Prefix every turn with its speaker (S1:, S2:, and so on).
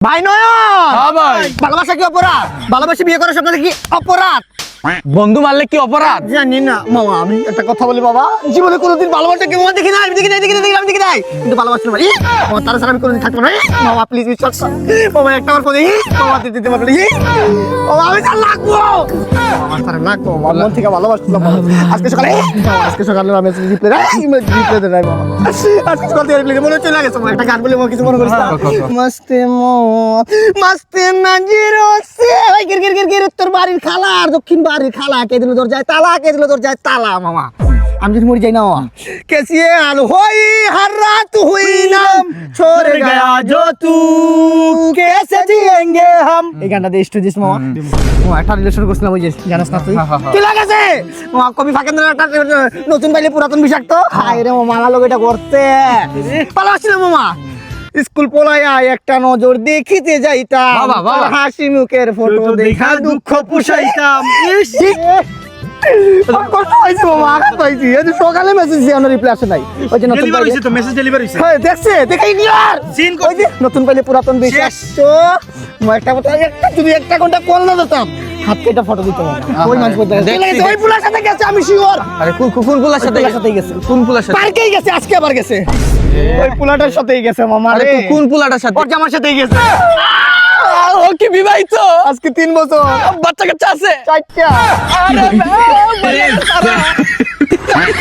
S1: ভাই নয়ন,
S2: হ্যাঁ ভাই।
S1: ভালোবাসা কি অপরাধ? ভালোবাসা বিয়ে করার সাথে কি অপরাধ?
S2: বন্ধু মারলে কি অপরাধ?
S1: জানি না মামা, আমি একটা কথা বলি বাবা, জীবনে কোনোদিন ভালোবাসা কেউ দেখি নাই, কিন্তু ভালোবাসা ভাই আমার তারা ছাড়া আমি কোনোদিন থাকবো না। মামা প্লিজ বিশ্বাস কর মামা, একটা বার করে মামা দিতে পারবে মামা, আমি তার লাগবো আমার তারা লাগবো, আমার মন থেকে ভালোবাসলাম আজকে সকালে আমি রিপ্লে দেয় মামা, আজকে সকাল থেকে রিপ্লে মনে চলে গেছে। একটা গান বলে কিছু মনে করিস না? মস্তে মস্তে নাজিরো সে গির গির গির গির তোর বাড়ির খালা আর দক্ষিণ বাড়ির খালা কে দিল তোর যায় তালা, কে দিল তোর যায় তালা। মামা আমি যদি মরে যাই না মামা, कैसे हाल होई हर रात हुई ना छोड़ गया जो तू कैसे जिएंगे हम। এই গানটা দিয়ে স্টুডিওস মামা একটা রিলেশন করছিলাম, ওই যে জানাস না তুই কি লাগাছে মামা, কবি ফাঁকেন্দ্র একটা নতুন বাইলে পুরাতন বিষাক্ত হায় রে মামা, লোক এটা করতে ভালোবাসছিল মামা। স্কুল পলায়া একটা নজর দেখিতে যাইতাম,
S2: বাবা, বাবা।
S1: হাসি মুখের ফটো দেখা দুঃখ পুষাইতাম। কষ্ট হয়েছে মামা, আঘাত পাইছি। এই যে সকালে মেসেজ দিয়ে রিপ্লাই আসে নাই, ওই যে নতুন
S3: ডেলিভারি হইছে তো, মেসেজ ডেলিভারি হইছে।
S1: হ্যাঁ দেখছে দেখাই ক্লিয়ার
S3: সিন
S1: ওই যে নতুন পাইলে পুরাতন বিষাক্ত। একটা কথা, একটা যদি একটা ঘন্টা কল না দিতাম হাত কেটে ফটো দিতে হবে। ওই মানুষ বলতে
S2: দেখছি,
S1: ওই পুলার সাথে গেছে, আমি শিওর
S2: আরে কোন পুলার সাথে
S1: সাথেই গেছে,
S2: কোন পুলার সাথে?
S1: পার্কেই গেছে, আজকে আবার গেছে ওই পুলাটার সাথেই গেছে মামা
S2: আরে
S1: রে।
S2: কোন পুলাটার সাথে?
S1: ওর জামার সাথেই গেছে,
S2: ও কি বিবাহিত?
S1: আজকে 3 বছর,
S2: বাচ্চা কাচ্চা আছে?
S1: 4টা।
S2: আরে